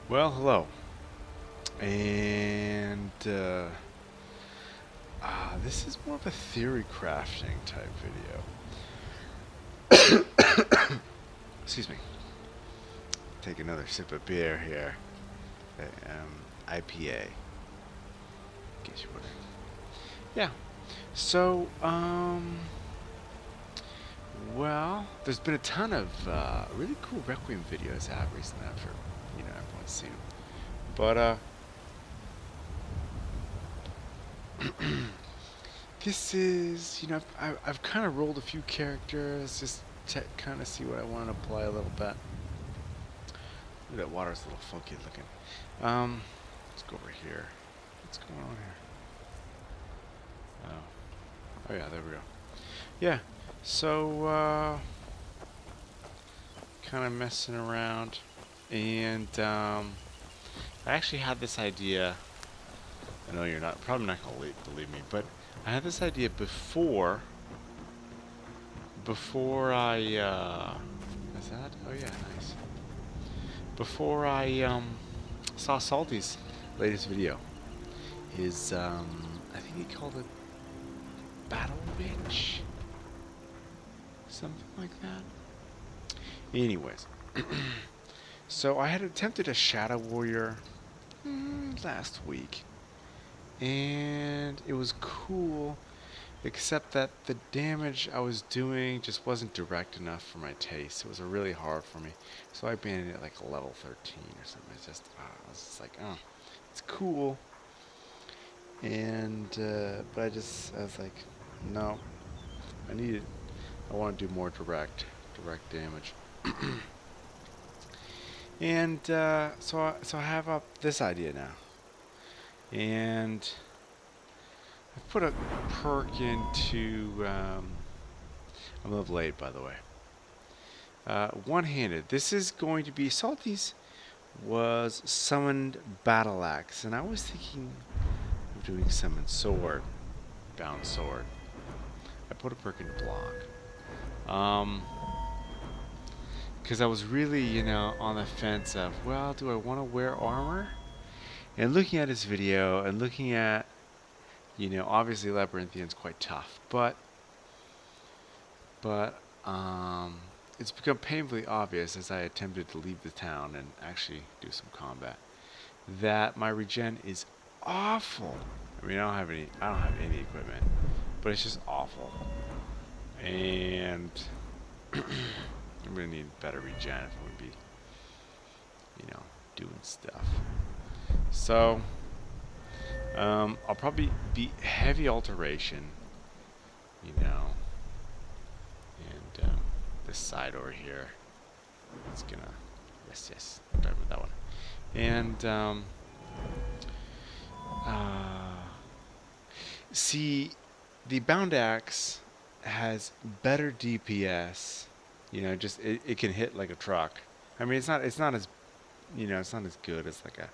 Well, hello, and this is more of a theory crafting type video. Excuse me. Take another sip of beer here. IPA, in case you're wondering. Yeah. So, well, there's been a ton of really cool Requiem videos out recently. I'm sure everyone's seen them. But this is, I've kind of rolled a few characters just to kind of see what I want to apply a little bit. Ooh, that water's a little funky looking. Let's go over here. What's going on here? Oh yeah, there we go. Yeah, so kind of messing around, and I actually had this idea. I know you're probably not gonna believe me, but I had this idea before I is that? Oh yeah, nice. Before I saw Salty's latest video. His I think he called it Battle Mage, something like that. Anyways, so I had attempted a Shadow Warrior last week, and it was cool, except that the damage I was doing just wasn't direct enough for my taste. It was really hard for me, so I abandoned it like a level 13 or something. I was just like, oh, it's cool, and but I was like, no, I want to do more direct damage. And so I have up this idea now, and I put a perk into. I'm a little late, by the way. One-handed. This is going to be Salty's was summoned battle axe, and I was thinking of doing summon sword, bound sword. I put a perk into block. Because I was really, on the fence of, well, do I want to wear armor? And looking at his video and looking at, obviously Labyrinthian's quite tough, but it's become painfully obvious as I attempted to leave the town and actually do some combat that my regen is awful. I mean, I don't have any equipment, but it's just awful. And I'm gonna need better regen if I'm gonna be, doing stuff. So, I'll probably be heavy alteration, and this side over here. It's gonna, yes, start with that one. And see, the bound axe has better DPS. Just it can hit like a truck. I mean, it's not as it's not as good as like a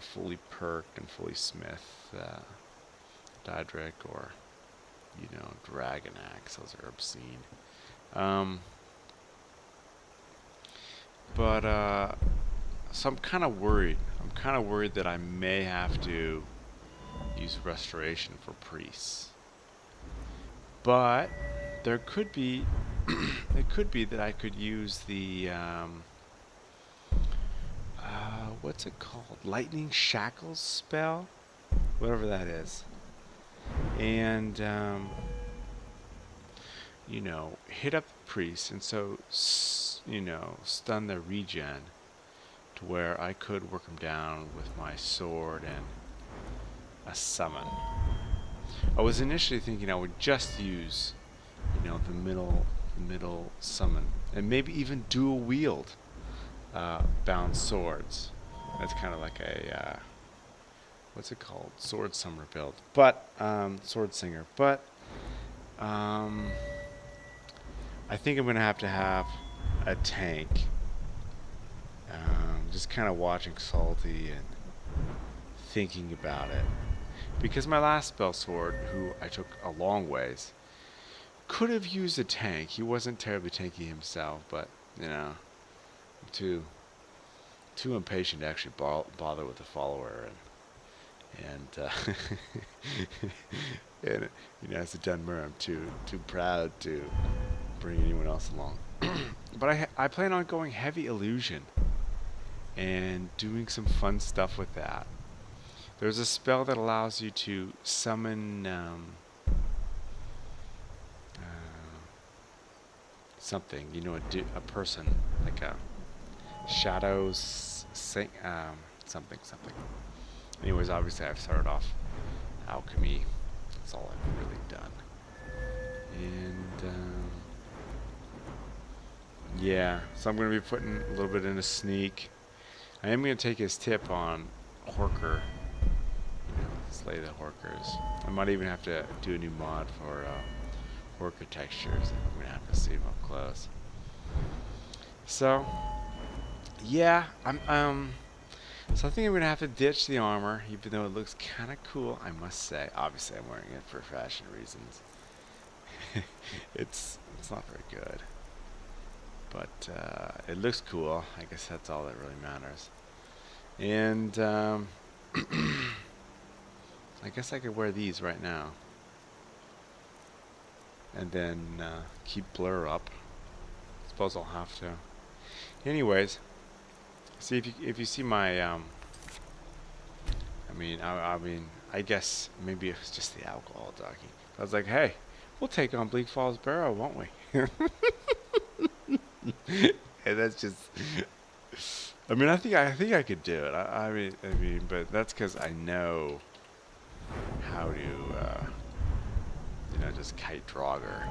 fully perked and fully smith Daedric or Dragon Axe. Those are obscene. But so I'm kind of worried. I'm kind of worried that I may have to use restoration for priests. But there could be it could be that I could use the what's it called? Lightning Shackles spell? Whatever that is. And hit up the priest, and so stun their regen to where I could work them down with my sword and a summon. I was initially thinking I would just use the middle summon, and maybe even dual wield bound swords. That's kind of like a what's it called? Sword summer build, but sword singer. But I think I'm gonna have to have a tank. Just kind of watching Salty and thinking about it, because my last spell sword, who I took a long ways, could have used a tank. He wasn't terribly tanky himself, but I'm too too impatient to actually bother with the follower, and and as a Dunmer, I'm too proud to bring anyone else along. But I plan on going heavy illusion and doing some fun stuff with that. There's a spell that allows you to summon something, a person, like a shadows, something. Anyways, obviously I've started off alchemy. That's all I've really done. And yeah, so I'm going to be putting a little bit in a sneak. I am going to take his tip on Horker. Slay the Horkers. I might even have to do a new mod for Horker textures. I'm going to have to see them up close. So, yeah, so I think I'm going to have to ditch the armor, even though it looks kind of cool, I must say. Obviously, I'm wearing it for fashion reasons. It's not very good. But it looks cool. I guess that's all that really matters. And I guess I could wear these right now. And then keep blur up. Suppose I'll have to. Anyways, see if you see my I guess maybe it's just the alcohol talking. I was like, hey, we'll take on Bleak Falls Barrow, won't we? And that's just. I mean, I think I could do it. I mean, but that's because I know how to, just kite Draugr.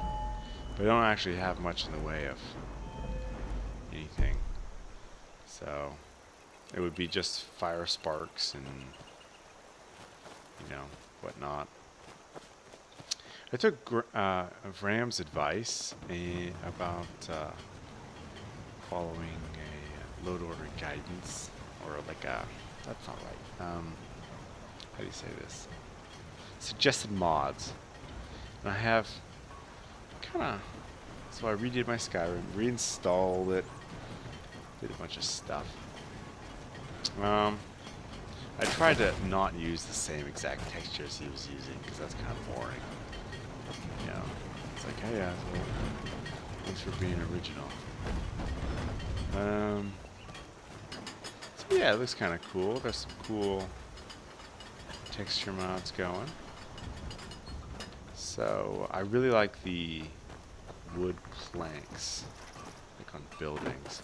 But I don't actually have much in the way of anything. So it would be just fire sparks and whatnot. I took Vram's advice about following a load order guidance, or like a, that's not right. How do you say this? Suggested mods. And I have so I redid my Skyrim, reinstalled it, did a bunch of stuff. I tried to not use the same exact textures he was using, because that's kind of boring. It's like, hey, asshole, thanks for being original. So yeah, it looks kind of cool. There's some cool texture mods going. So I really like the wood planks, like on buildings.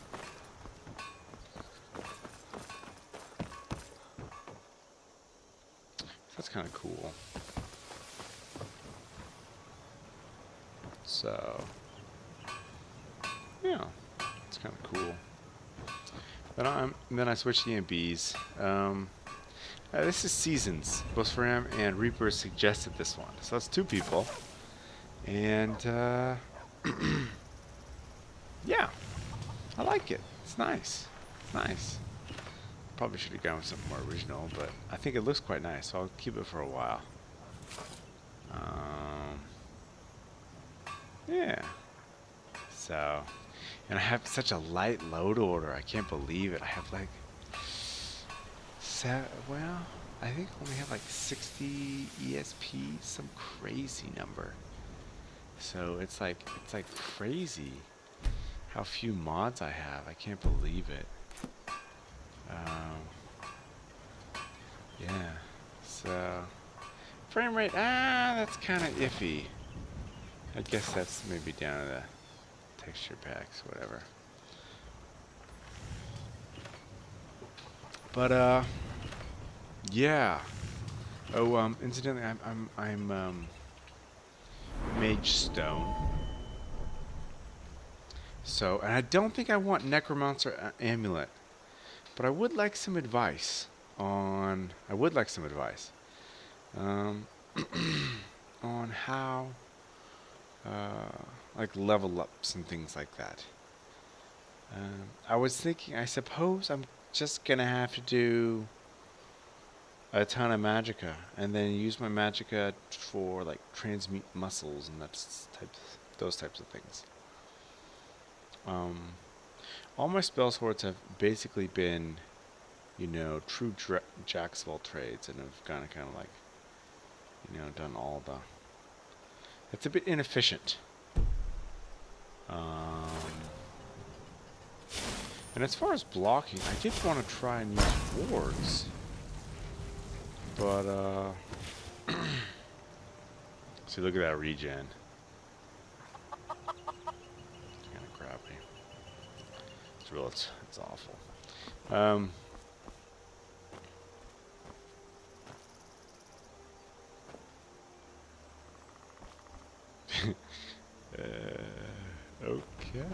That's kind of cool. So yeah, it's kind of cool. Then I switched to EMBs. This is Seasons. Both Ram and Reaper suggested this one. So that's two people. And yeah, I like it. It's nice. It's nice. Probably should have gone with something more original, but I think it looks quite nice, so I'll keep it for a while. Yeah. So, and I have such a light load order. I can't believe it. I have like, well, I think I only have like 60 ESP, some crazy number. So it's like crazy how few mods I have. I can't believe it. Yeah. So frame rate, that's kind of iffy. I guess that's maybe down to the texture packs, whatever. But yeah. Oh, incidentally, I'm Mage Stone. So, and I don't think I want Necromancer Amulet, but I would like some advice on. On how, like level ups and things like that. I was thinking, I suppose I'm just gonna have to do a ton of magicka, and then use my magicka for like transmute muscles and those types of things. All my spell swords have basically been you know, true jacks of all trades and have kind of like, you know, done all the... It's a bit inefficient. And as far as blocking, I did want to try and use wards. But, see, look at that regen. It's kind of crappy. It's real, it's awful. Okay.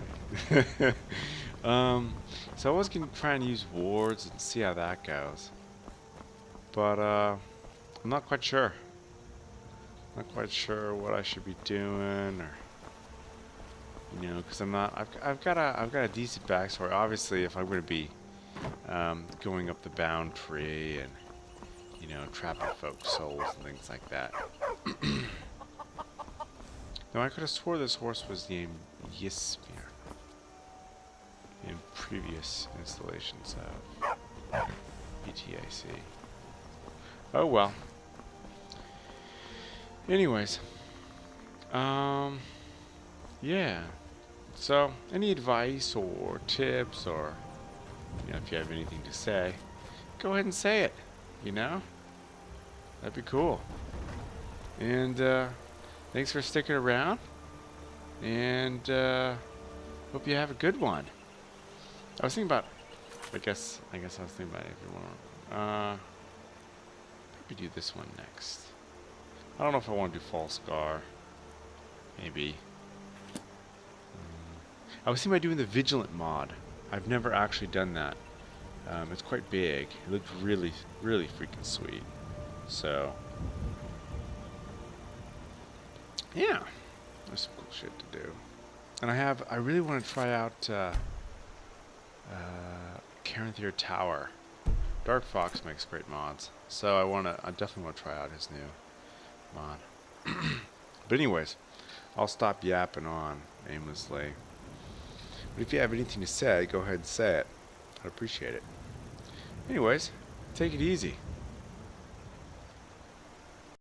So I was going to try and use wards and see how that goes. But, I'm not quite sure. Not quite sure what I should be doing, or, you know, because I'm not. I've got a decent backstory. Obviously, if I'm going to be going up the bound tree and, you know, trapping folks' souls and things like that. Now, I could have swore this horse was named Yismir in previous installations of BTAC. Oh well. Anyways, yeah. So, any advice or tips, or, you know, if you have anything to say, go ahead and say it. You know, that'd be cool. And thanks for sticking around. And hope you have a good one. I was thinking about. I guess I was thinking about if you want. Maybe do this one next. I don't know if I want to do False Scar. Maybe. I was thinking about doing the Vigilant mod. I've never actually done that. It's quite big. It looks really, really freaking sweet. So, yeah, there's some cool shit to do. And I really want to try out Caranthir Tower. Dark Fox makes great mods, so I definitely want to try out his new mod. But anyways, I'll stop yapping on aimlessly. But if you have anything to say, go ahead and say it. I'd appreciate it. Anyways, take it easy.